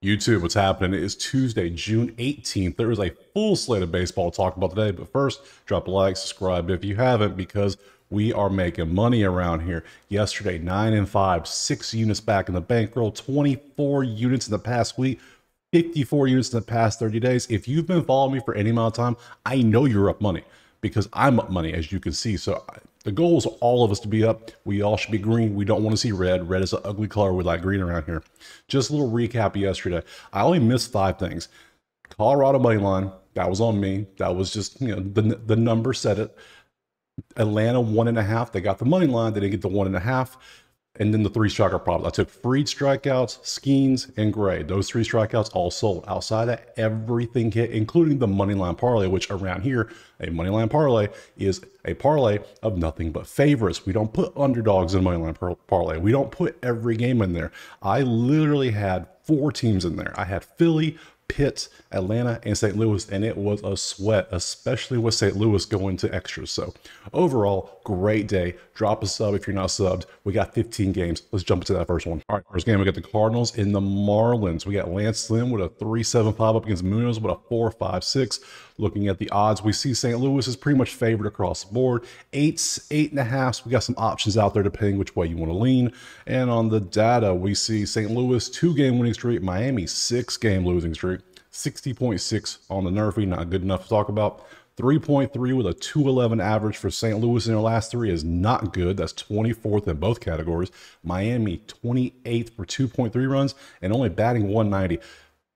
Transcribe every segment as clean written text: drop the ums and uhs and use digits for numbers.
YouTube, what's happening? It is Tuesday, June 18th. There is a full slate of baseball to talk about today, but first, drop a like, subscribe if you haven't, because we are making money around here. Yesterday, 9 and 5, 6 units back in the bankroll, 24 units in the past week, 54 units in the past 30 days. If you've been following me for any amount of time, I know you're up money because I'm up money, as you can see. So the goal is all of us to be up. We all should be green. We don't want to see red. Red is an ugly color. We like green around here. Just a little recap yesterday. I only missed 5 things. Colorado money line, that was on me. That was just, the number said it. Atlanta 1.5. They got the money line. They didn't get the 1.5. And then the 3 striker problem. I took Freed strikeouts, Skeens, and Gray. Those 3 strikeouts all sold. Outside of everything hit, including the money line parlay, which around here, a money line parlay is a parlay of nothing but favorites. We don't put underdogs in money line parlay. We don't put every game in there. I literally had 4 teams in there. I had Philly, Pitt, Atlanta, and St. Louis, and it was a sweat, especially with St. Louis going to extras. So overall, great day. Drop a sub if you're not subbed. We got 15 games. Let's jump into that first one. All right, first game, we got the Cardinals and the Marlins. We got Lance Lynn with a 3.75 up against Munoz with a 4.56. Looking at the odds, we see St. Louis is pretty much favored across the board. 8s, 8.5s. We got some options out there depending which way you want to lean. And on the data, we see St. Louis 2-game winning streak, Miami 6-game losing streak. 60.6 on the Nerfy, not good enough to talk about. 3.3 with a 211 average for St. Louis in their last 3 is not good. That's 24th in both categories. Miami 28th for 2.3 runs and only batting 190.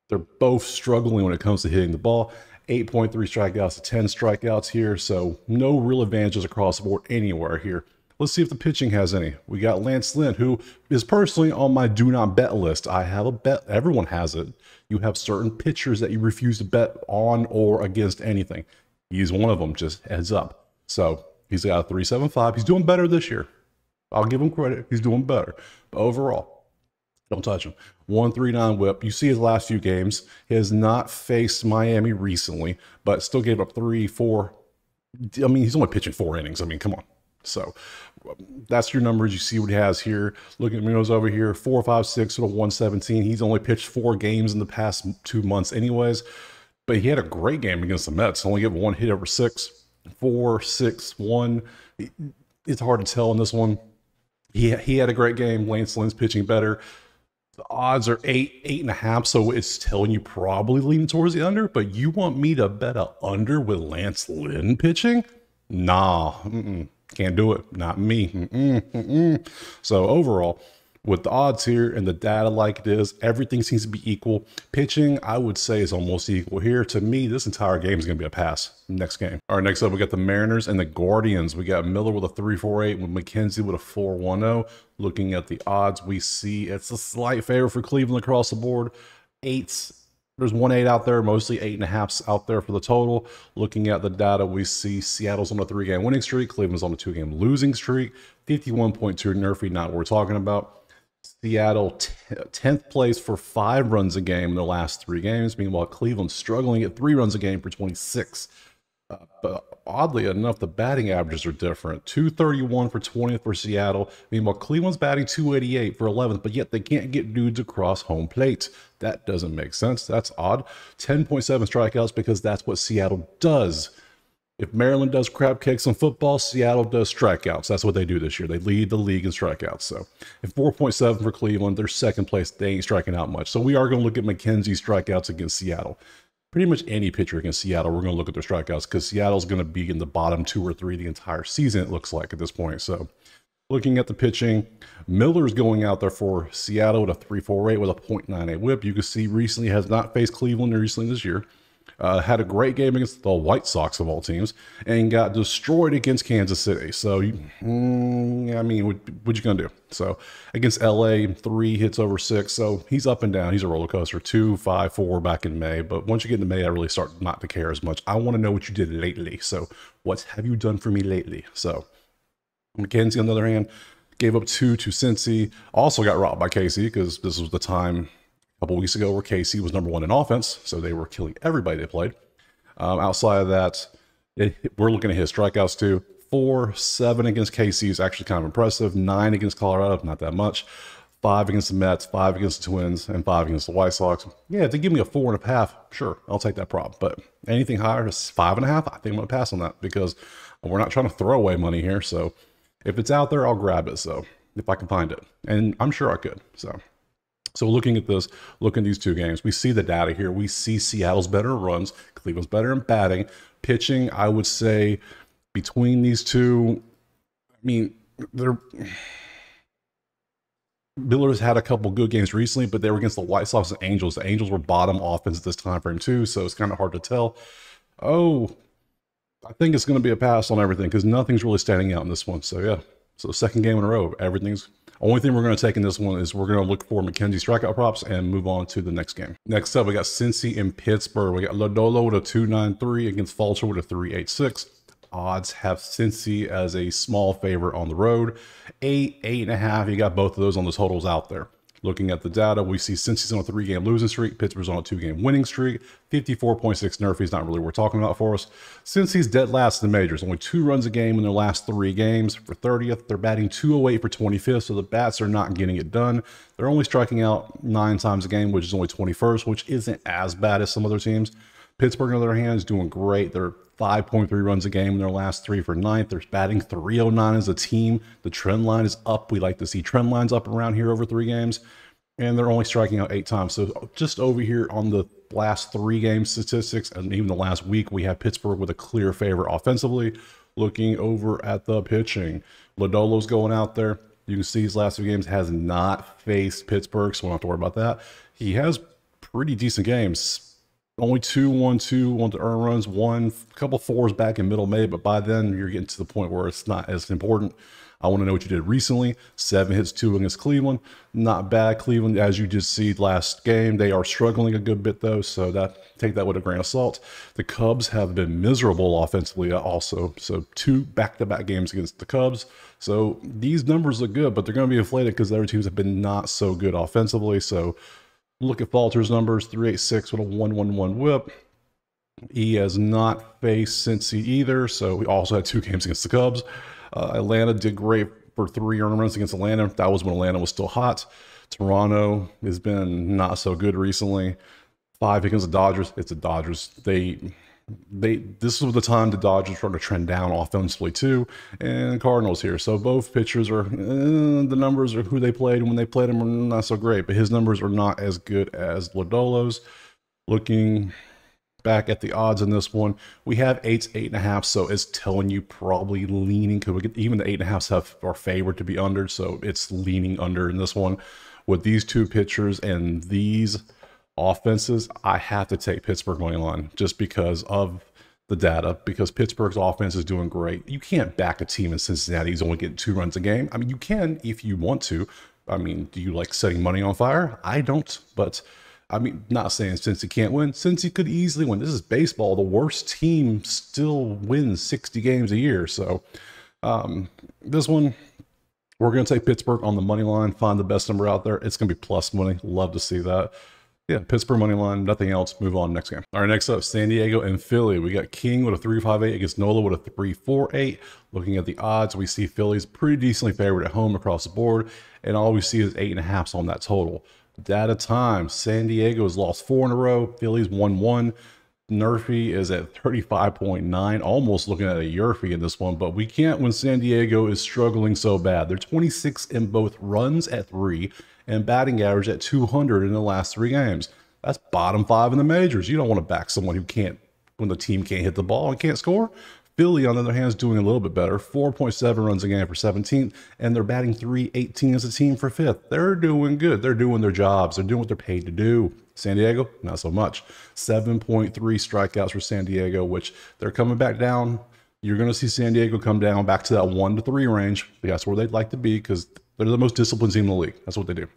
They're both struggling when it comes to hitting the ball. 8.3 strikeouts to 10 strikeouts here, so no real advantages across the board anywhere here. Let's see if the pitching has any. We got Lance Lynn, who is personally on my do not bet list. I have a bet. Everyone has it. You have certain pitchers that you refuse to bet on or against anything. He's one of them, just heads up. So he's got a 3.75. He's doing better this year. I'll give him credit. He's doing better. But overall, don't touch him. 1.39 whip. You see his last few games. He has not faced Miami recently, but still gave up 3, 4. I mean, he's only pitching 4 innings. I mean, come on. So that's your numbers. You see what he has here. Looking at Munoz over here, 4.56 with a 1.17. He's only pitched 4 games in the past 2 months anyways, but he had a great game against the Mets. Only gave 1 hit over 6, 4, 6, 1. It's hard to tell in this one. He had a great game. Lance Lynn's pitching better. The odds are 8, 8.5, so it's telling you probably leaning towards the under, but you want me to bet a under with Lance Lynn pitching? Nah, can't do it. Not me. So overall, with the odds here and the data like it is, everything seems to be equal. Pitching, I would say, is almost equal here. To me, this entire game is going to be a pass. Next game. All right, next up, we got the Mariners and the Guardians. We got Miller with a 3.48, with McKenzie with a 4.10. Looking at the odds, we see it's a slight favor for Cleveland across the board. 8s. There's 1.8 out there, mostly 8.5s out there for the total. Looking at the data, we see Seattle's on a 3-game winning streak. Cleveland's on a 2-game losing streak. 51.2 Nerfy, not what we're talking about. Seattle 10th place for 5 runs a game in their last 3 games. Meanwhile, Cleveland's struggling at 3 runs a game for 26. But oddly enough, the batting averages are different. 231 for 20th for Seattle. Meanwhile, Cleveland's batting 288 for 11th, but yet they can't get dudes across home plate. That doesn't make sense. That's odd. 10.7 strikeouts because that's what Seattle does. If Maryland does crab cakes in football, Seattle does strikeouts. That's what they do this year. They lead the league in strikeouts. So if 4.7 for Cleveland, they're 2nd place. They ain't striking out much. So we are going to look at McKenzie's strikeouts against Seattle. Pretty much any pitcher against Seattle, we're going to look at their strikeouts because Seattle's going to be in the bottom 2 or 3 the entire season, it looks like at this point. So looking at the pitching, Miller's going out there for Seattle with a 3.48 with a 0.98 whip. You can see recently has not faced Cleveland recently this year. Had a great game against the White Sox of all teams and got destroyed against Kansas City. So, I mean, what you gonna do? So against LA, 3 hits over 6. So he's up and down. He's a roller coaster. 2, 5, 4 back in May. But once you get into May, I really start not to care as much. I want to know what you did lately. So what have you done for me lately? So McKenzie, on the other hand, gave up 2 to Cincy. Also got robbed by Casey because this was the time a couple weeks ago where KC was #1 in offense, so they were killing everybody they played. Outside of that, we're looking at his strikeouts too. 4, 7 against KC is actually kind of impressive. 9 against Colorado, not that much. 5 against the Mets, 5 against the Twins, and 5 against the White Sox. Yeah, if they give me a 4.5, sure, I'll take that prop. But anything higher than 5.5, I think I'm going to pass on that because we're not trying to throw away money here. So if it's out there, I'll grab it. So if I can find it, and I'm sure I could. So looking at this, looking at these two games, we see the data here. We see Seattle's better in runs, Cleveland's better in batting. Pitching, I would say between these two, I mean, Miller's had a couple good games recently, but they were against the White Sox and Angels. The Angels were bottom offense at this time frame too, so it's kind of hard to tell. Oh, I think it's going to be a pass on everything because nothing's really standing out in this one. So yeah, so second game in a row, everything's... Only thing we're going to take in this one is we're going to look for McKenzie strikeout props and move on to the next game. Next up, we got Cincy in Pittsburgh. We got Lodolo with a 2.93 against Fulcher with a 3.86. Odds have Cincy as a small favorite on the road. 8, 8.5. You got both of those on the totals out there. Looking at the data, we see Cincy's on a 3-game losing streak. Pittsburgh's on a 2-game winning streak. 54.6 nerfy is not really what we're talking about for us. Cincy's dead last in the majors. Only 2 runs a game in their last 3 games. For 30th, they're batting 208 for 25th, so the bats are not getting it done. They're only striking out 9 times a game, which is only 21st, which isn't as bad as some other teams. Pittsburgh, on the other hand, is doing great. They're 5.3 runs a game in their last 3 for 9th. They're batting 309 as a team. The trend line is up. We like to see trend lines up around here over 3 games. And they're only striking out 8 times. So just over here on the last 3 game statistics, and even the last week, we have Pittsburgh with a clear favorite offensively. Looking over at the pitching, Lodolo's going out there. You can see his last 2 games has not faced Pittsburgh, so we don't have to worry about that. He has pretty decent games. Only 2-1-2, 1 to earn runs, 1 couple 4s back in middle May, but by then you're getting to the point where it's not as important. I want to know what you did recently. 7 hits, 2 against Cleveland. Not bad. Cleveland, as you just see last game, they are struggling a good bit though, so take that with a grain of salt. The Cubs have been miserable offensively also, so 2 back-to-back games against the Cubs. So these numbers look good, but they're going to be inflated because the other teams have been not so good offensively. So look at Falter's numbers, 3.86 with a 1.11 whip. He has not faced Cincy either, so we also had 2 games against the Cubs. Atlanta did great for 3 earned runs against Atlanta. That was when Atlanta was still hot. Toronto has been not so good recently. 5 against the Dodgers. It's the Dodgers. This was the time the Dodgers started to trend down offensively too, and Cardinals here. So both pitchers are the numbers are who they played when they played them are not so great, but his numbers are not as good as Lodolo's. Looking back at the odds in this one, we have 8s, 8.5, so it's telling you probably leaning, because even the 8.5s are favored to be under, so it's leaning under in this one. With these 2 pitchers and these offenses, I have to take Pittsburgh money line just because of the data, because Pittsburgh's offense is doing great. You can't back a team in Cincinnati who's only getting 2 runs a game. I mean, you can if you want to. I mean, do you like setting money on fire? I don't, but I mean, not saying Cincy can't win. Cincy could easily win. This is baseball. The worst team still wins 60 games a year. So this one, we're going to take Pittsburgh on the money line, find the best number out there. It's going to be plus money. Love to see that. Yeah, Pittsburgh money line, nothing else. Move on, next game. All right, next up, San Diego and Philly. We got King with a 3.58 against Nola with a 3.48. Looking at the odds, we see Philly's pretty decently favored at home across the board, and all we see is 8.5s on that total. Data time, San Diego has lost 4 in a row. Philly's won 1. Nerfy is at 35.9, almost looking at a Yerfy in this one, but we can't when San Diego is struggling so bad. They're 26 in both runs at 3 and batting average at 200 in the last 3 games. That's bottom 5 in the majors. You don't want to back someone who can't, when the team can't hit the ball and can't score. Philly, on the other hand, is doing a little bit better. 4.7 runs a game for 17th, and they're batting 318 as a team for 5th. They're doing good. They're doing their jobs. They're doing what they're paid to do. San Diego, not so much. 7.3 strikeouts for San Diego, which they're coming back down. You're going to see San Diego come down back to that 1 to 3 range. That's where they'd like to be because they're the most disciplined team in the league. That's what they do.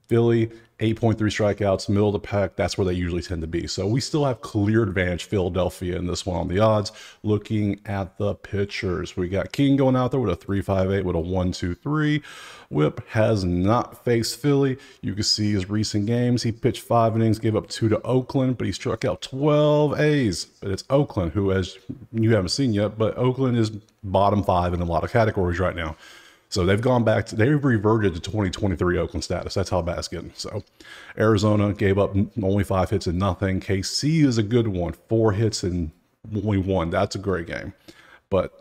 Philly, 8.3 strikeouts, middle of the pack. That's where they usually tend to be. So we still have clear advantage Philadelphia in this one on the odds. Looking at the pitchers, we got King going out there with a 3.58 with a 1.23. Whip has not faced Philly. You can see his recent games. He pitched 5 innings, gave up 2 to Oakland, but he struck out 12 A's. But it's Oakland, who, as you haven't seen yet, but Oakland is bottom 5 in a lot of categories right now. So they've gone back to, they've reverted to 2023 Oakland status. That's how bad it's getting. So Arizona gave up only 5 hits and nothing. KC is a good one, 4 hits and only 1. That's a great game. But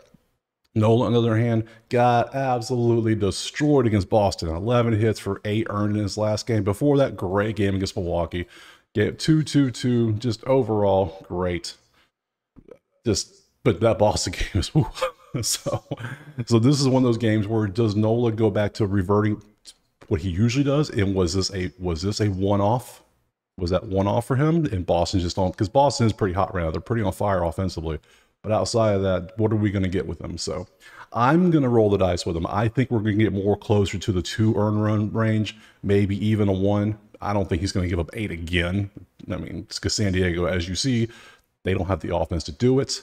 Nola, on the other hand, got absolutely destroyed against Boston. 11 hits for 8 earned in his last game. Before that, great game against Milwaukee. Gave 2-2-2, just overall great. But that Boston game is woo. So this is one of those games where does Nola go back to reverting what he usually does? And was this a one-off? Was that one-off for him? And Boston just on, because Boston is pretty hot right now. They're pretty on fire offensively. But outside of that, what are we going to get with them? So I'm going to roll the dice with them. I think we're going to get more closer to the 2 earned run range, maybe even a 1. I don't think he's going to give up 8 again. I mean, it's because San Diego, as you see, they don't have the offense to do it.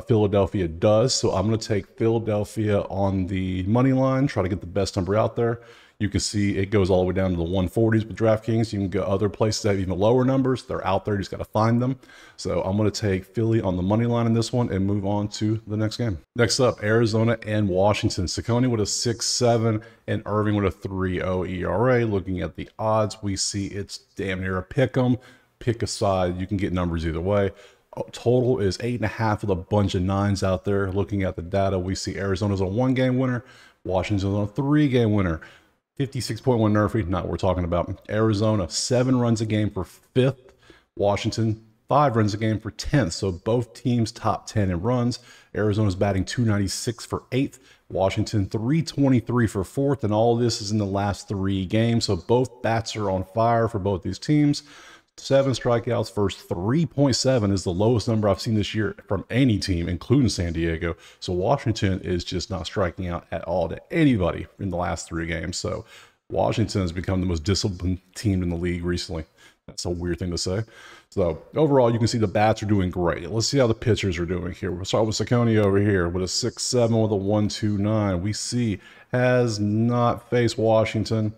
Philadelphia does, so I'm going to take Philadelphia on the money line, try to get the best number out there. You can see it goes all the way down to the 140s with DraftKings. You can go other places that have even lower numbers. They're out there. You just got to find them. So I'm going to take Philly on the money line in this one and move on to the next game. Next up, Arizona and Washington. Ciccone with a 6.7 and Irving with a 3.0 ERA. Looking at the odds, we see it's damn near a pick 'em. Pick a side. You can get numbers either way. Total is 8.5 with a bunch of 9s out there. Looking at the data, we see Arizona's a 1-game winner. Washington's on a 3-game winner. 56.1 Nerfy, not what we're talking about. Arizona, 7 runs a game for 5th. Washington, 5 runs a game for 10th. So both teams top 10 in runs. Arizona's batting 296 for 8th. Washington, 323 for 4th. And all this is in the last 3 games. So both bats are on fire for both these teams. 7 strikeouts versus 3.7 is the lowest number I've seen this year from any team, including San Diego. So Washington is just not striking out at all to anybody in the last 3 games. So Washington has become the most disciplined team in the league recently. That's a weird thing to say. So overall, you can see the bats are doing great. Let's see how the pitchers are doing here. We'll start with Ciccone over here with a 6.7 with a 1.29. We see has not faced Washington.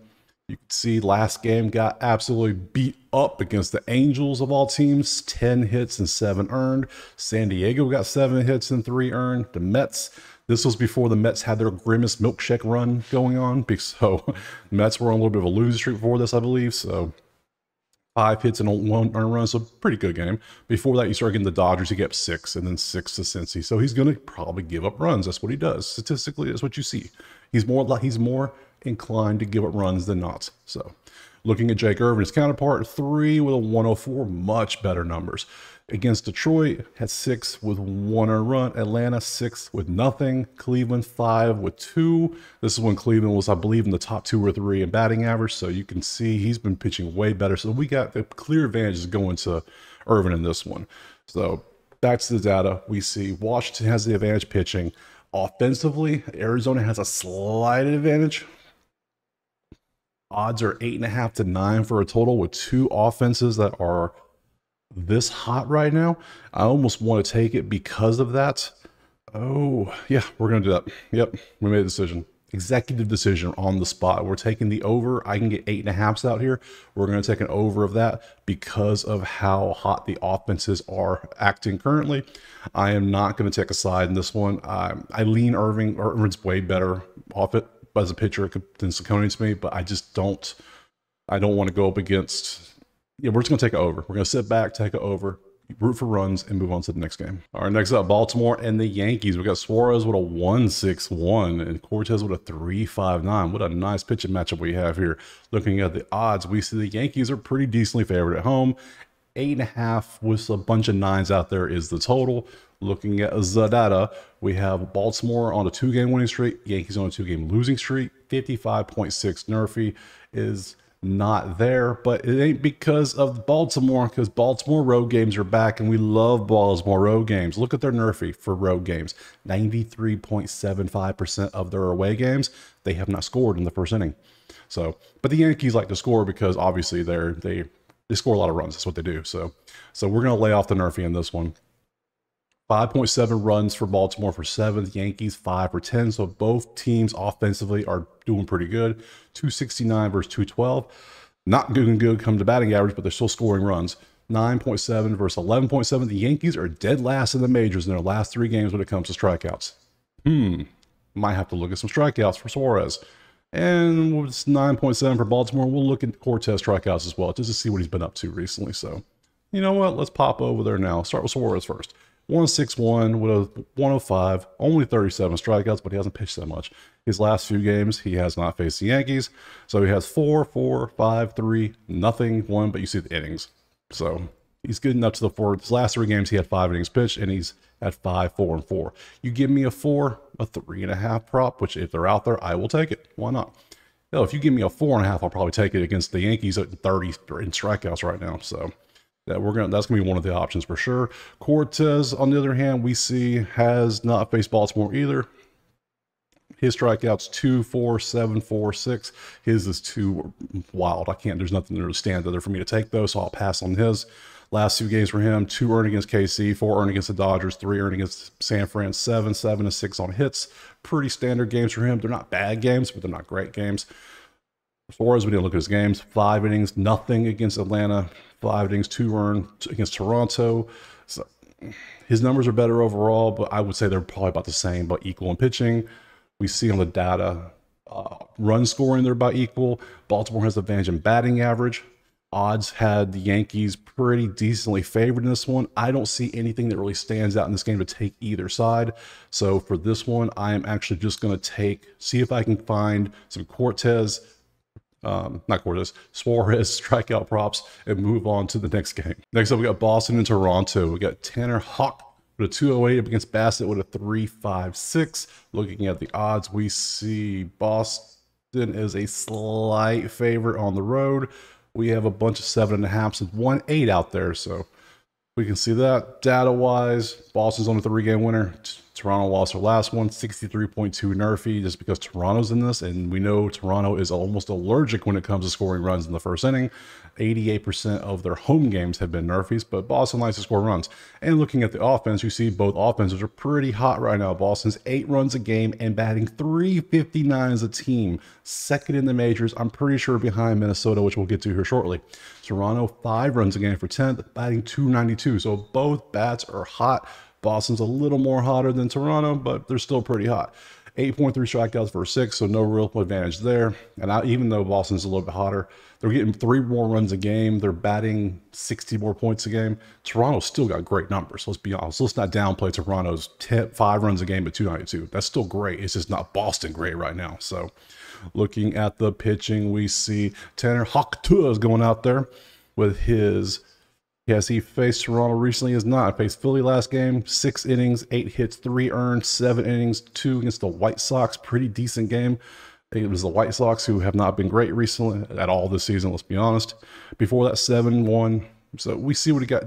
You can see last game got absolutely beat up against the Angels of all teams. 10 hits and 7 earned. San Diego got 7 hits and 3 earned. The Mets, this was before the Mets had their grimace milkshake run going on. So the Mets were on a little bit of a losing streak before this, I believe. So 5 hits and 1 earned run, so pretty good game. Before that, you start getting the Dodgers, he gave up 6, and then 6 to Cincy. So he's going to probably give up runs. That's what he does. Statistically, that's what you see. He's more inclined to give up runs than not. So looking at Jake Irvin, his counterpart, 3 with a 104, much better numbers. Against Detroit, had 6 with 1 earned run. Atlanta, 6 with nothing. Cleveland, 5 with 2. This is when Cleveland was, I believe, in the top 2 or 3 in batting average. So you can see he's been pitching way better. So we got the clear advantages going to Irvin in this one. So back to the data, we see Washington has the advantage pitching. Offensively, Arizona has a slight advantage. Odds are 8.5 to 9 for a total with 2 offenses that are this hot right now. I almost want to take it because of that. Oh, yeah, we're going to do that. Yep, we made a decision. Executive decision on the spot. We're taking the over. I can get 8.5s out here. We're going to take an over of that because of how hot the offenses are acting currently. I am not going to take a side in this one. I lean Irving. Irvin's way better off it as a pitcher than Ciccone to me, but I just don't. I don't want to go up against. Yeah, we're just going to take it over. We're going to sit back, take it over, root for runs, and move on to the next game. All right, next up, Baltimore and the Yankees. We got Suarez with a 1.61 and Cortez with a 3.59. What a nice pitching matchup we have here. Looking at the odds, we see the Yankees are pretty decently favored at home. 8.5 with a bunch of 9s out there is the total. Looking at Zadata, we have Baltimore on a 2-game winning streak, Yankees on a 2-game losing streak. 55.6 Nerfy is not there, but it ain't because of Baltimore, because Baltimore road games are back, and we love Baltimore road games. Look at their Nerfy for road games. 93.75% of their away games, they have not scored in the first inning. So, but the Yankees like to score because obviously they score a lot of runs. That's what they do. So we're going to lay off the Nerfy in this one. 5.7 runs for Baltimore for 7th. Yankees 5 for 10. So both teams offensively are doing pretty good. 269 versus 212. Not good come to batting average, but they're still scoring runs. 9.7 versus 11.7. The Yankees are dead last in the majors in their last 3 games when it comes to strikeouts. Might have to look at some strikeouts for Suarez. And it's 9.7 for Baltimore. We'll look at Cortez strikeouts as well, just to see what he's been up to recently. So, you know what? Let's pop over there now. Start with Suarez first. 161 with a 105, only 37 strikeouts, but he hasn't pitched that much. His last few games, he has not faced the Yankees. So he has 4, 4, 5, 3, nothing, 1, but you see the innings. So he's good enough to the 4. His last 3 games, he had 5 innings pitched, and he's at 5, 4, and 4. You give me a 4, a 3.5 prop, which if they're out there, I will take it. Why not? Hell, if you give me a 4.5, I'll probably take it against the Yankees at 30 in strikeouts right now. So that's gonna be one of the options for sure. Cortez, on the other hand, we see has not faced Baltimore either. His strikeouts 2, 4, 7, 4, 6. His is too wild. There's nothing to stand there for me to take those, so I'll pass on his. Last 2 games for him: 2 earned against KC, 4 earned against the Dodgers, 3 earned against San Fran, 7, 7, and 6 on hits. Pretty standard games for him. They're not bad games, but they're not great games. Suarez, we didn't look at his games. 5 innings, nothing against Atlanta. 5 innings, 2 earned against Toronto. So his numbers are better overall, but I would say they're probably about the same, but equal in pitching. We see on the data, run scoring, they're about equal. Baltimore has the advantage in batting average. Odds had the Yankees pretty decently favored in this one. I don't see anything that really stands out in this game to take either side. So for this one, I am actually just going to see if I can find some Suarez strikeout props and move on to the next game. Next up, we got Boston and Toronto. We got Tanner Houck with a 208 up against Bassett with a 3.56. Looking at the odds, we see Boston is a slight favorite on the road. We have a bunch of 7.5s and 1.8 out there, so we can see that. Data-wise, Boston's on a 3-game winner. Toronto lost their last one, 63.2 NERFy, just because Toronto's in this, and we know Toronto is almost allergic when it comes to scoring runs in the first inning. 88% of their home games have been NERFies, but Boston likes to score runs. And looking at the offense, you see both offenses are pretty hot right now. Boston's 8 runs a game and batting 359 as a team. Second in the majors, I'm pretty sure behind Minnesota, which we'll get to here shortly. Toronto, 5 runs a game for 10th, batting 292. So both bats are hot. Boston's a little more hotter than Toronto, but they're still pretty hot. 8.3 strikeouts for 6, so no real advantage there. And even though Boston's a little bit hotter, they're getting 3 more runs a game. They're batting 60 more points a game. Toronto's still got great numbers. Let's be honest. Let's not downplay Toronto's 5 runs a game at 292. That's still great. It's just not Boston great right now. So looking at the pitching, we see Tanner Houck is going out there with his... Yes, he faced Toronto recently. He has not. Faced Philly last game, 6 innings, 8 hits, 3 earned, 7 innings, 2 against the White Sox. Pretty decent game. It was the White Sox who have not been great recently at all this season, let's be honest. Before that, 7-1. So we see what he got.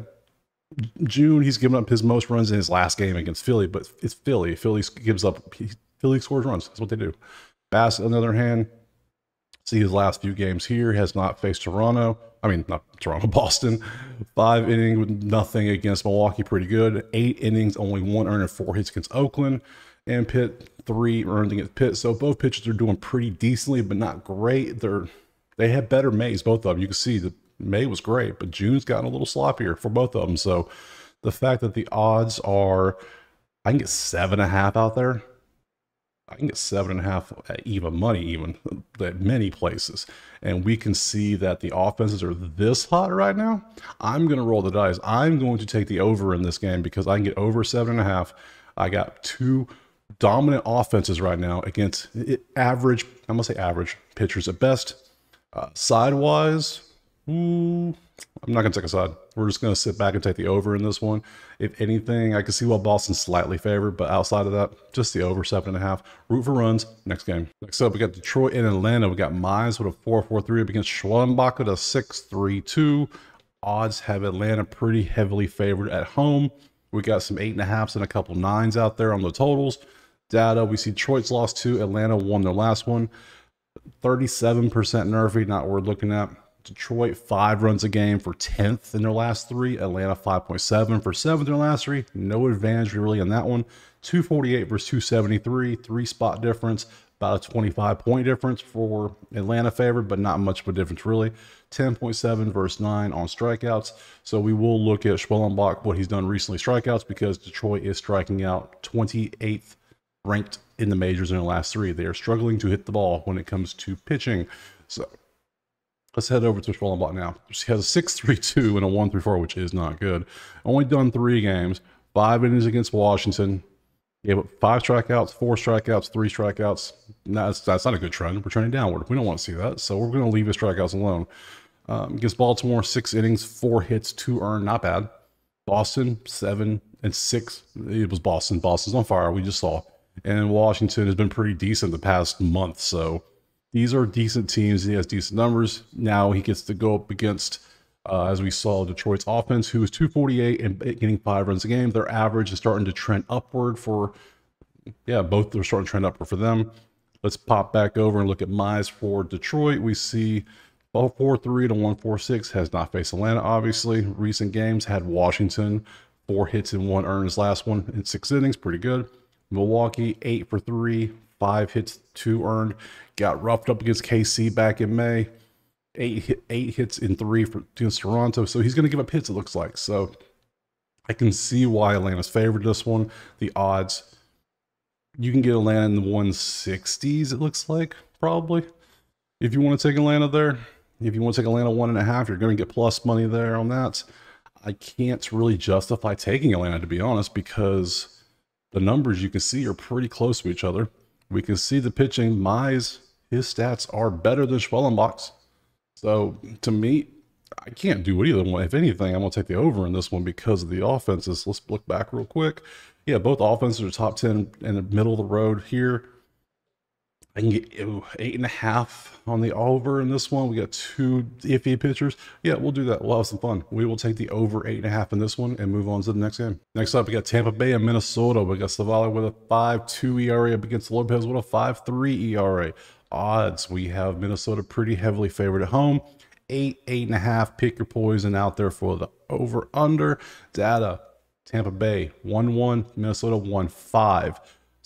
June, he's given up his most runs in his last game against Philly, but it's Philly. Philly scores runs. That's what they do. Bassett, on the other hand, see his last few games here, has not faced Toronto. I mean, not Toronto, Boston. 5 innings with nothing against Milwaukee, pretty good. 8 innings, only 1 earned and 4 hits against Oakland. And Pitt, 3 earned against Pitt. So both pitchers are doing pretty decently, but not great. They have better Mays, both of them. You can see that May was great, but June's gotten a little sloppier for both of them. So the fact that the odds are, I can get 7.5 out there. I can get 7.5 at even money, even at many places. And we can see that the offenses are this hot right now. I'm going to roll the dice. I'm going to take the over in this game because I can get over 7.5. I got 2 dominant offenses right now against average, I'm going to say average pitchers at best. Sidewise, I'm not going to take a side. We're just going to sit back and take the over in this one. If anything, I can see why Boston's slightly favored, but outside of that, just the over 7.5. Root for runs. Next game. Next up, we got Detroit and Atlanta. We got Mize with a 4.43 up against Schwellenbach at a 6.32. Odds have Atlanta pretty heavily favored at home. We got some 8.5s and a couple 9s out there on the totals. Data, we see Detroit's lost 2. Atlanta won their last one. 37% NERFy, not worth looking at. Detroit, 5 runs a game for 10th in their last 3. Atlanta, 5.7 for 7th in their last 3. No advantage really in that one. 248 versus 273, 3-spot difference. About a 25-point difference for Atlanta favored, but not much of a difference really. 10.7 versus 9 on strikeouts. So we will look at Schwellenbach, what he's done recently strikeouts, because Detroit is striking out 28th ranked in the majors in their last 3. They are struggling to hit the ball when it comes to pitching. So let's head over to Schwellenbach now. She has a 6.32 and a 1.34, which is not good. Only done 3 games, 5 innings against Washington. Gave up 5 strikeouts, 4 strikeouts, 3 strikeouts. No, that's not a good trend. We're trending downward. We don't want to see that, so we're going to leave his strikeouts alone. Against Baltimore, 6 innings, 4 hits, 2 earned. Not bad. Boston, 7 and 6. It was Boston. Boston's on fire. We just saw. And Washington has been pretty decent the past month. So these are decent teams. He has decent numbers. Now he gets to go up against, as we saw, Detroit's offense, who is 248 and getting 5 runs a game. Their average is starting to trend upward for, both are starting to trend upward for them. Let's pop back over and look at Mize for Detroit. We see 4.3 to 1.46, has not faced Atlanta, obviously. Recent games had Washington, 4 hits and 1 earned his last one in 6 innings, pretty good. Milwaukee, 8 for 3, 5 hits, 2 earned. Got roughed up against KC back in May. 8 hits in 3 against Toronto. So he's going to give up hits, it looks like. So I can see why Atlanta's favored this one. The odds, you can get Atlanta in the 160s, it looks like, probably. If you want to take Atlanta there. If you want to take Atlanta 1.5, you're going to get plus money there on that. I can't really justify taking Atlanta, to be honest, because the numbers you can see are pretty close to each other. We can see the pitching. Mize, his stats are better than Schwellenbach's. So to me, I can't do either one. If anything, I'm going to take the over in this one because of the offenses. Let's look back real quick. Yeah, both offenses are top 10 in the middle of the road here. I can get 8.5 on the over in this one. We got 2 iffy pitchers. Yeah, we'll do that. We'll have some fun. We will take the over 8.5 in this one and move on to the next game. Next up, we got Tampa Bay and Minnesota. We got Savali with a 5.2 ERA up against Lopez with a 5.3 ERA. Odds, we have Minnesota pretty heavily favored at home. 8.5. Pick your poison out there for the over-under. Data, Tampa Bay 1-1, Minnesota 1-5.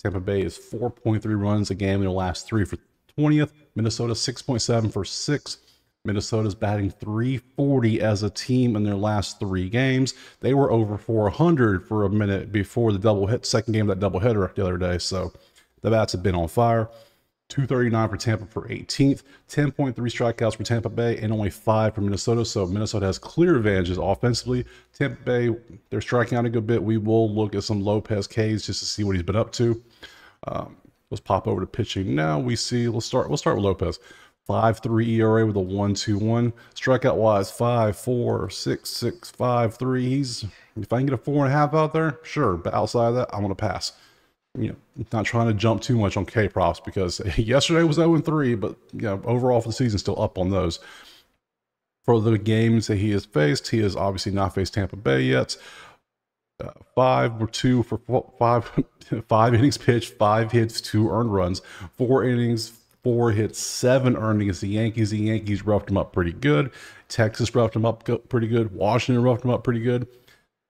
Tampa Bay is 4.3 runs a game in their last 3 for 20th. Minnesota 6.7 for 6. Minnesota's batting .340 as a team in their last 3 games. They were over 400 for a minute before the double hit, second game of that doubleheader the other day. So the bats have been on fire. 239 for Tampa for 18th, 10.3 strikeouts for Tampa Bay, and only 5 for Minnesota. So Minnesota has clear advantages offensively. Tampa Bay, they're striking out a good bit. We will look at some Lopez K's just to see what he's been up to. Let's pop over to pitching now. We see, we'll start with Lopez. 5.3 ERA with a 1.21. Strikeout wise, 5.4, 6.6, 5.3. He's, if I can get a 4.5 out there, sure. But outside of that, I'm gonna pass. Not trying to jump too much on K props because yesterday was 0-3, but overall for the season, still up on those. For the games that he has faced, he has obviously not faced Tampa Bay yet. 5 or 2 for 5 innings pitched, 5 hits, 2 earned runs, 4 innings, 4 hits, 7 earned against the Yankees. The Yankees roughed him up pretty good. Texas roughed him up pretty good. Washington roughed him up pretty good.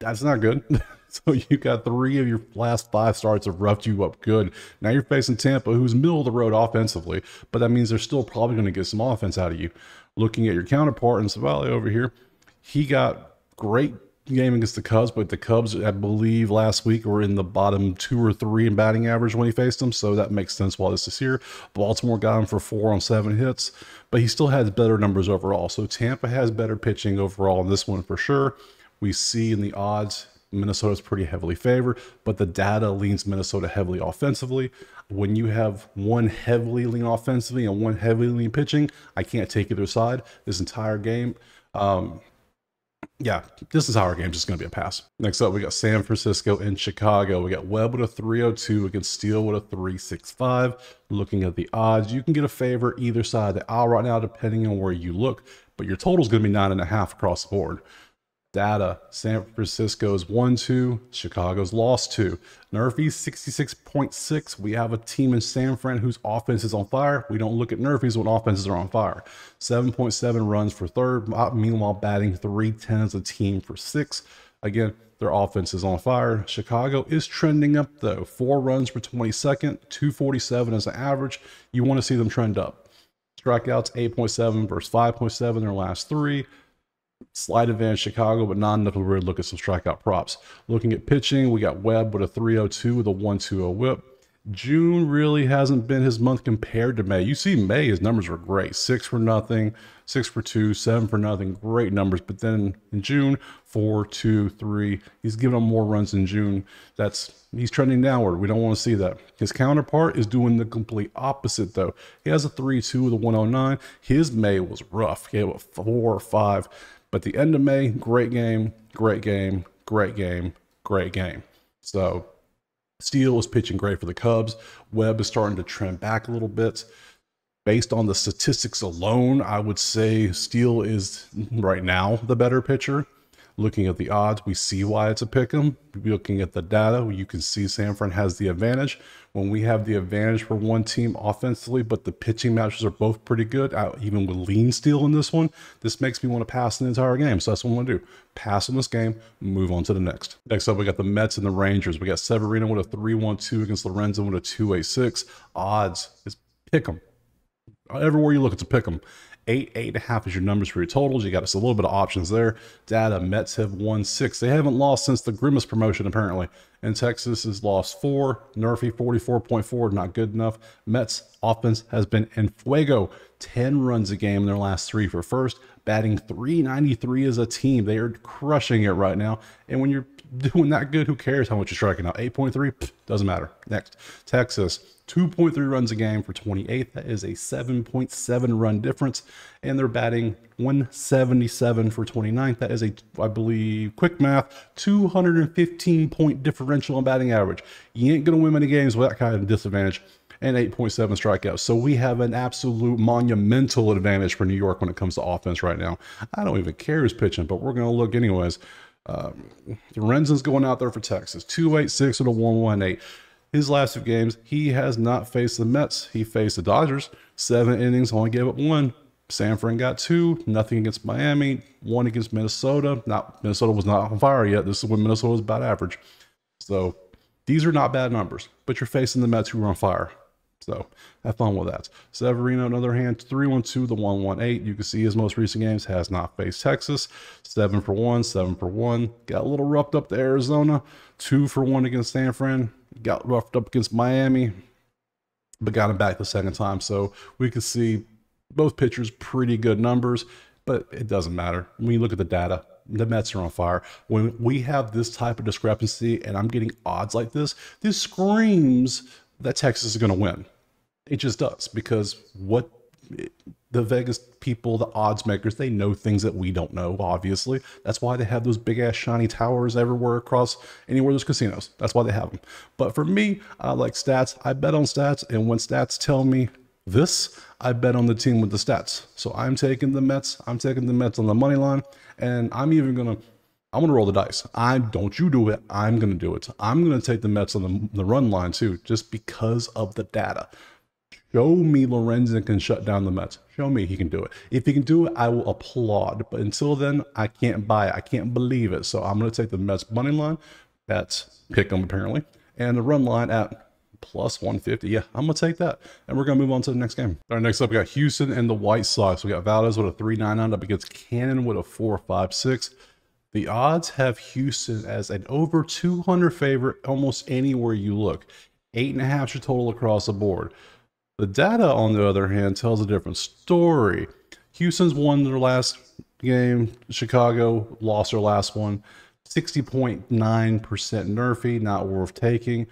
That's not good. So you got 3 of your last 5 starts have roughed you up good. Now you're facing Tampa, who's middle of the road offensively, but that means they're still probably going to get some offense out of you. Looking at your counterpart in Savali over here, he got great game against the Cubs, but the Cubs, I believe, last week were in the bottom 2 or 3 in batting average when he faced them, so that makes sense while this is here. Baltimore got him for 4 on 7 hits, but he still has better numbers overall. So Tampa has better pitching overall in this one for sure. We see in the odds, Minnesota's pretty heavily favored, but the data leans Minnesota heavily offensively. When you have one heavily lean offensively and one heavily lean pitching, I can't take either side this entire game. This entire game is just going to be a pass. Next up, we got San Francisco and Chicago. We got Webb with a 302 against Steele with a 365. Looking at the odds, you can get a favor either side of the aisle right now, depending on where you look, but your total is going to be 9.5 across the board. Data, San Francisco's 1-2, Chicago's lost 2. Nerfies 66.6. We have a team in San Fran whose offense is on fire. We don't look at Nerfies when offenses are on fire. 7.7 runs for third, meanwhile batting .310 as a team for 6. Again, their offense is on fire. Chicago is trending up though. 4 runs per 22nd, 247 as an average. You want to see them trend up. Strikeouts 8.7 versus 5.7 their last 3. Slight advantage Chicago, but not enough to really look at some strikeout props. Looking at pitching, we got Webb with a 302 with a 120 whip. June really hasn't been his month compared to May. You see May, his numbers were great. 6 for nothing, 6 for 2, 7 for nothing, great numbers. But then in June, 4, 2, 3, he's giving up more runs in June. He's trending downward. We don't want to see that. His counterpart is doing the complete opposite though. He has a 3-2 with a 109. His May was rough. He had a 4 or 5. But the end of May, great game, great game, great game, great game. So Steele is pitching great for the Cubs. Webb is starting to trend back a little bit. Based on the statistics alone, I would say Steele is right now the better pitcher. Looking at the odds, we see why it's a pick 'em. Looking at the data, you can see San Fran has the advantage. When we have the advantage for one team offensively, but the pitching matches are both pretty good, even with lean Steele in this one, this makes me want to pass the entire game. So that's what I'm going to do. Pass on this game, move on to the next. Next up, we got the Mets and the Rangers. We got Severino with a 3-1-2 against Lorenzo with a 2-8-6. Odds is pick 'em. Everywhere you look, it's a pick 'em. 8, 8.5 is your numbers for your totals. You got us a little bit of options there. Data, Mets have won 6. They haven't lost since the Grimace promotion, apparently. And Texas has lost 4. Nerfy, 44.4, not good enough. Mets offense has been en fuego. 10 runs a game in their last 3 for first. Batting .393 as a team. They are crushing it right now. And when you're doing that good, who cares how much you're striking out? 8.3, doesn't matter. Next, Texas. 2.3 runs a game for 28th. That is a 7.7 run difference. And they're batting .177 for 29th. That is a, I believe, quick math, 215 point differential on batting average. You ain't going to win many games with that kind of disadvantage. And 8.7 strikeouts. So we have an absolute monumental advantage for New York when it comes to offense right now. I don't even care who's pitching, but we're going to look anyways. Lorenzen's going out there for Texas. 2-8-6 with a 1-1-8. His last 2 games, he has not faced the Mets. He faced the Dodgers. 7 innings, only gave up 1. San Fran got 2. Nothing against Miami. 1 against Minnesota. Minnesota was not on fire yet. This is when Minnesota was about average. So these are not bad numbers. But you're facing the Mets who are on fire. So have fun with that. Severino, on the other hand, 3-1-2, the 1-1-8. You can see his most recent games has not faced Texas. 7 for 1, 7 for 1. Got a little roughed up to Arizona. 2 for 1 against San Fran. Got roughed up against Miami, but got him back the second time. So we can see both pitchers pretty good numbers, but it doesn't matter. When you look at the data, the Mets are on fire. When we have this type of discrepancy and I'm getting odds like this screams that Texas is going to win. It just does, because the Vegas people, the odds makers, they know things that we don't know, obviously. That's why they have those big ass shiny towers everywhere across anywhere there's casinos. That's why they have them. But for me, I like stats. I bet on stats, and when stats tell me this, I bet on the team with the stats. So I'm taking the Mets. I'm taking the Mets on the money line, and I'm going to roll the dice. Don't you do it. I'm going to do it. I'm going to take the Mets on the run line too, just because of the data. Show me Lorenzen can shut down the Mets. Show me he can do it. If he can do it, I will applaud. But until then, I can't buy it. I can't believe it. So I'm going to take the Mets money line. That's pick 'em apparently. And the run line at plus 150. Yeah, I'm going to take that. And we're going to move on to the next game. All right, next up, we got Houston and the White Sox. We got Valdez with a 3.99 up against Cannon with a 4.56. The odds have Houston as an over 200 favorite almost anywhere you look. 8.5 is your total across the board. The data, on the other hand, tells a different story. Houston's won their last game. Chicago lost their last one. 60.9% Nerfy, not worth taking.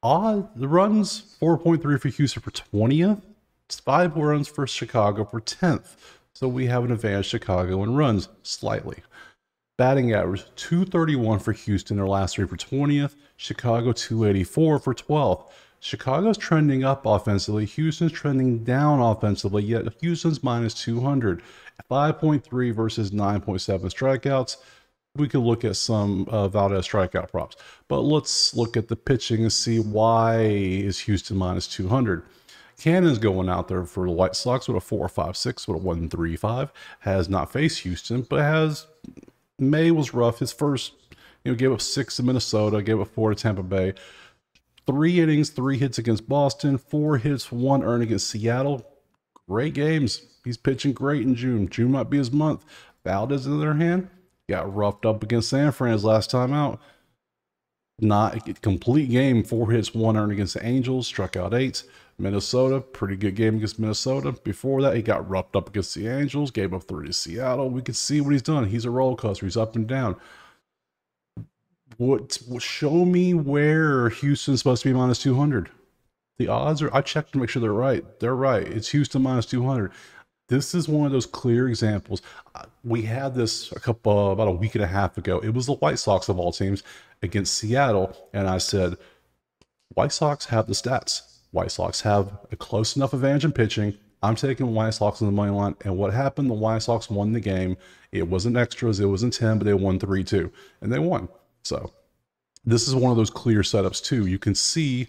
The runs, 4.3 for Houston for 20th. It's 5 runs for Chicago for 10th. So we have an advantage Chicago in runs, slightly. Batting average, 231 for Houston, their last 3 for 20th. Chicago, 284 for 12th. Chicago's trending up offensively. Houston's trending down offensively, yet Houston's minus 200. 5.3 versus 9.7 strikeouts. We could look at some Valdez strikeout props. But let's look at the pitching and see why is Houston minus 200. Cannon's going out there for the White Sox with a 4.56, with a 1.35. Has not faced Houston, but May was rough. His first, gave up 6 to Minnesota, gave up 4 to Tampa Bay. 3 innings, 3 hits against Boston, 4 hits, 1 earned against Seattle. Great games. He's pitching great in June. June might be his month. Valdez, on the other hand, got roughed up against San Fran his last time out. not a complete game. 4 hits, 1 earned against the Angels, struck out 8. Minnesota, pretty good game against Minnesota. Before that, he got roughed up against the Angels, gave up 3 to Seattle. We can see what he's done. He's a roller coaster. He's up and down. Show me where Houston's supposed to be minus 200. The odds are, I checked to make sure they're right. They're right. It's Houston minus 200. This is one of those clear examples. We had this about a week and a half ago. It was the White Sox of all teams against Seattle. And I said, White Sox have the stats. White Sox have a close enough advantage in pitching. I'm taking White Sox on the money line. And what happened? The White Sox won the game. It wasn't extras. It wasn't 10, but they won 3-2. And they won. So this is one of those clear setups too. You can see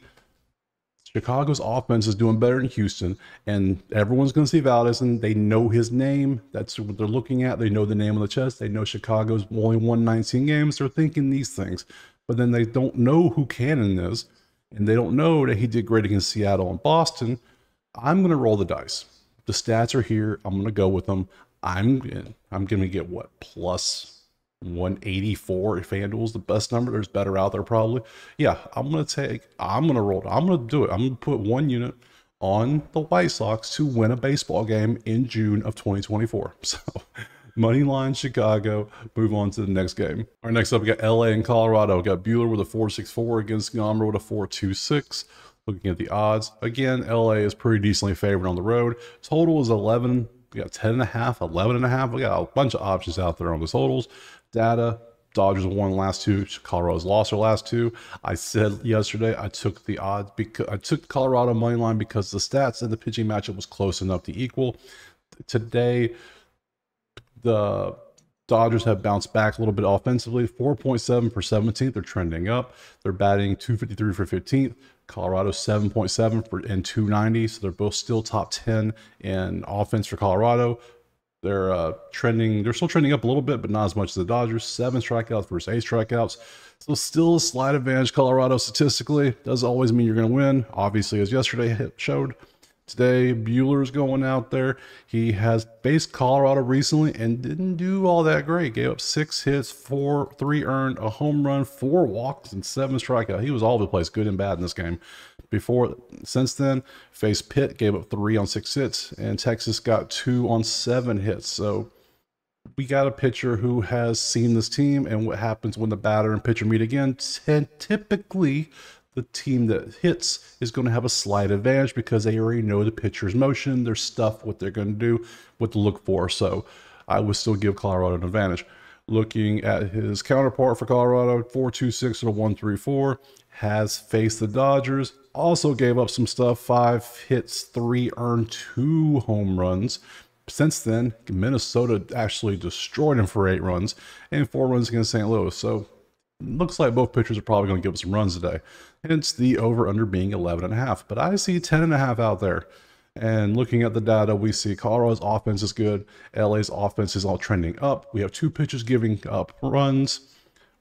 Chicago's offense is doing better than Houston, and everyone's going to see Valdez, and they know his name. That's what they're looking at. They know the name on the chest. They know Chicago's only won 19 games. They're thinking these things, but then they don't know who Cannon is, and they don't know that he did great against Seattle and Boston. I'm going to roll the dice. The stats are here. I'm going to go with them. I'm going to get what, plus 184 if FanDuel's the best number. There's better out there probably. Yeah, I'm going to roll it. I'm going to do it. I'm going to put 1 unit on the White Sox to win a baseball game in June of 2024. So money line Chicago. Move on to the next game. Our next up, we got LA and Colorado. We got Buehler with a 4.64 against Gomber with a 4.26. Looking at the odds, again, LA is pretty decently favored on the road. Total is 11. We got 10.5, 11.5. We got a bunch of options out there on the totals. Data, Dodgers won the last 2. Colorado's lost their last 2. I said yesterday I took the odds because I took Colorado money line because the stats and the pitching matchup was close enough to equal. Today, the Dodgers have bounced back a little bit offensively. 4.7 for 17th. They're trending up. They're batting 253 for 15th. Colorado 7.7 for and 290. So they're both still top 10 in offense for Colorado. They're still trending up a little bit, but not as much as the Dodgers. 7 strikeouts versus 8 strikeouts. So still a slight advantage Colorado statistically. Doesn't always mean you're going to win. Obviously, as yesterday showed. Today, Buehler's going out there. He has faced Colorado recently and didn't do all that great. Gave up 6 hits, 3 earned, a home run, 4 walks, and 7 strikeouts. He was all over the place, good and bad in this game. Since then, faced Pitt, gave up 3 on 6 hits, and Texas got 2 on 7 hits. So we got a pitcher who has seen this team and what happens when the batter and pitcher meet again. Typically, the team that hits is going to have a slight advantage because they already know the pitcher's motion, their stuff, what they're going to do, what to look for. So I would still give Colorado an advantage. Looking at his counterpart for Colorado, 4.26 and a 1.34, has faced the Dodgers. Also gave up some stuff, 5 hits, 3 earned, 2 home runs. Since then, Minnesota actually destroyed him for 8 runs and 4 runs against St. Louis. So looks like both pitchers are probably going to give up some runs today. Hence the over-under being 11.5. But I see 10.5 out there. And looking at the data, we see Colorado's offense is good. LA's offense is all trending up. We have 2 pitchers giving up runs.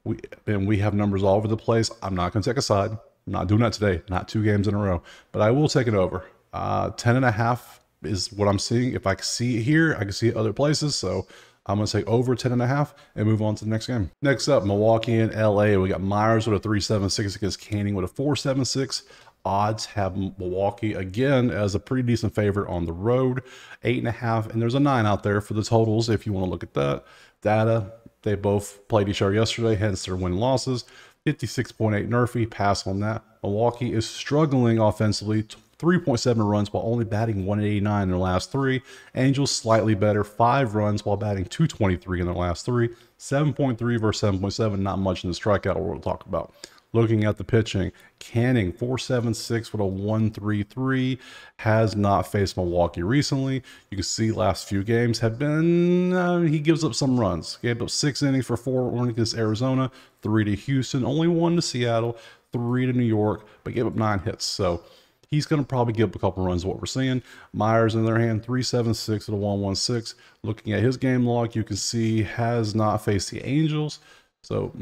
We have numbers all over the place. I'm not going to take a side. I'm not doing that today. Not 2 games in a row. But I will take it over. 10.5 is what I'm seeing. If I can see it here, I can see it other places. So I'm going to say over 10.5 and move on to the next game. Next up, Milwaukee and LA. We got Myers with a 3.76 against Canning with a 4.76. Odds have Milwaukee again as a pretty decent favorite on the road, 8.5. And there's a 9 out there for the totals if you want to look at that. Data, they both played each other yesterday, hence their win losses. 56.8 Murphy, pass on that. Milwaukee is struggling offensively. 3.7 runs while only batting 189 in their last 3. Angels slightly better, 5 runs while batting 223 in their last 3. 7.3 versus 7.7, not much in the strikeout we'll talk about. Looking at the pitching, Canning 4.76 with a 1.33, has not faced Milwaukee recently. You can see last few games have been, he gives up some runs. Gave up 6 innings for 4 against Arizona, 3 to Houston, only 1 to Seattle, 3 to New York, but gave up 9 hits. So he's going to probably give up a couple runs, what we're seeing. Myers, on the other hand, 3.76 at a 1.16. Looking at his game log, you can see has not faced the Angels. So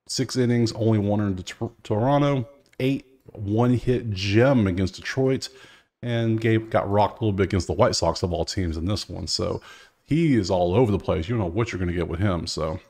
6 innings, only 1 in Toronto, 8 one-hit gem against Detroit, and got rocked a little bit against the White Sox of all teams in this one. So he is all over the place. You don't know what you're going to get with him. So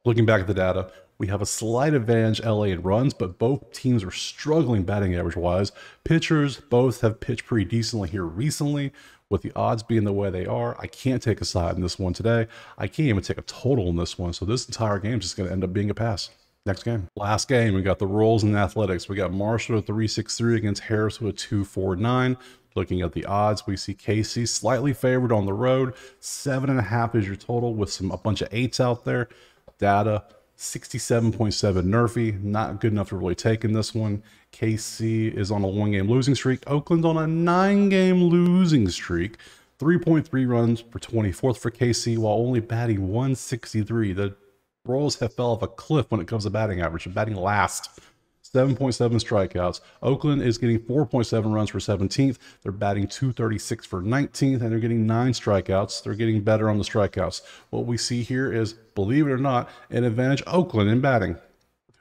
Looking back at the data, we have a slight advantage LA in runs, but both teams are struggling batting average wise. Pitchers both have pitched pretty decently here recently. With the odds being the way they are, I can't take a side in this one today. I can't even take a total in this one. So this entire game is just going to end up being a pass. Next game. Last game, we got the Royals and Athletics. We got Marshall at 3.63 against Harris with a 2.49. Looking at the odds, we see KC slightly favored on the road. 7.5 is your total with a bunch of 8s out there. Data, 67.7 Nerfy. Not good enough to really take in this one. KC is on a 1-game losing streak. Oakland's on a 9-game losing streak. 3.3 runs per 24th for KC while only batting 163. The Royals have fell off a cliff when it comes to batting average. They're batting last. 7.7 strikeouts. Oakland is getting 4.7 runs for 17th. They're batting 236 for 19th, and they're getting 9 strikeouts. They're getting better on the strikeouts. What we see here is, believe it or not, an advantage Oakland in batting.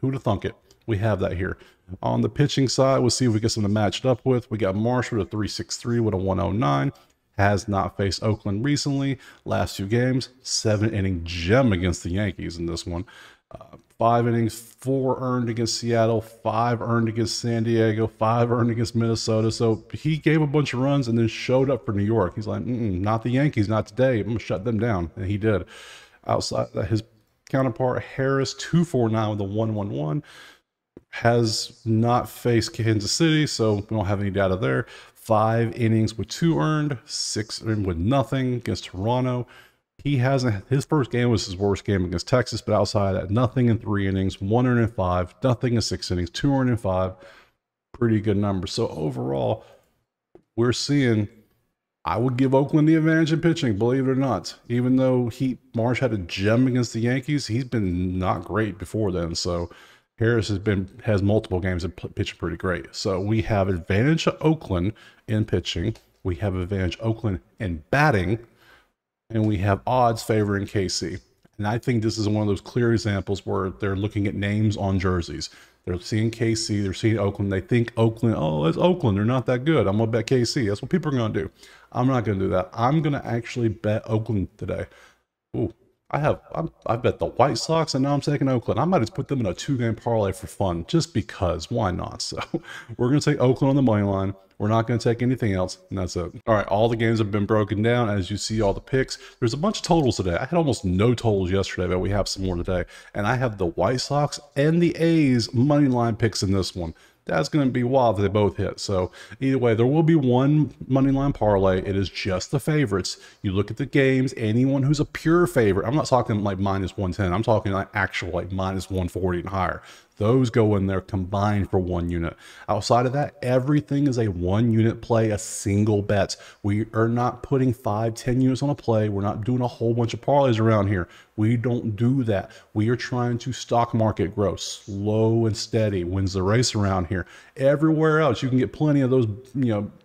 Who'd have thunk it? We have that here. On the pitching side, we'll see if we get something matched up with. We got Marshall at 3.63 with a 1.09. Has not faced Oakland recently. Last 2 games, 7-inning gem against the Yankees in this one. 5 innings, 4 earned against Seattle, 5 earned against San Diego, 5 earned against Minnesota. So he gave a bunch of runs and then showed up for New York. He's like, not the Yankees, not today. I'm going to shut them down. And he did. Outside that, his counterpart, Harris, 2.49 with a 1.11. Has not faced Kansas City, so we don't have any data there. 5 innings with 2 earned, 6 with nothing against Toronto. He hasn't, his first game was his worst game against Texas, but outside that, nothing in 3 innings, 1 earned in 5, nothing in 6 innings, 2 earned in 5. Pretty good numbers. So overall, we're seeing, I would give Oakland the advantage in pitching, believe it or not. Even though Marsh had a gem against the Yankees, he's been not great before then. So Harris has multiple games and pitching pretty great. So we have advantage of Oakland in pitching. We have advantage Oakland in batting. And we have odds favoring KC. And I think this is one of those clear examples where they're looking at names on jerseys. They're seeing KC, they're seeing Oakland. They think Oakland, oh, it's Oakland. They're not that good. I'm going to bet KC. That's what people are going to do. I'm not going to do that. I'm going to actually bet Oakland today. Ooh, I bet the White Sox, and now I'm taking Oakland. I might just put them in a 2-game parlay for fun, just because. Why not? So we're going to take Oakland on the money line. We're not going to take anything else, and that's it. All right, all the games have been broken down. As you see, all the picks. There's a bunch of totals today. I had almost no totals yesterday, but we have some more today. And I have the White Sox and the A's money line picks in this one. That's going to be wild if they both hit. So either way, there will be one money line parlay. It is just the favorites. You look at the games, anyone who's a pure favorite. I'm not talking like minus 110. I'm talking like actual like minus 140 and higher. Those go in there combined for 1 unit. Outside of that, everything is a 1 unit play, a single bet. We are not putting 5, 10 units on a play. We're not doing a whole bunch of parlays around here. We don't do that. We are trying to stock market grow. Slow and steady wins the race around here. Everywhere else, you can get plenty of those,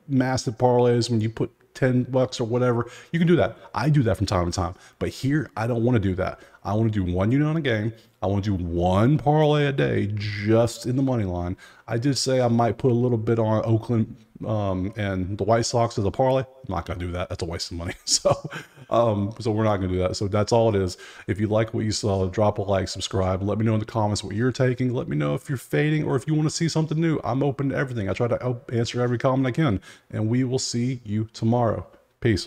massive parlays when you put $10 or whatever. You can do that. I do that from time to time. But here, I don't want to do that. I want to do 1 unit on a game. I want to do 1 parlay a day just in the money line. I did say I might put a little bit on Oakland and the White Sox as a parlay. I'm not going to do that. That's a waste of money. So we're not going to do that. So that's all it is. If you like what you saw, drop a like, subscribe. Let me know in the comments what you're taking. Let me know if you're fading or if you want to see something new. I'm open to everything. I try to answer every comment I can. And we will see you tomorrow. Peace.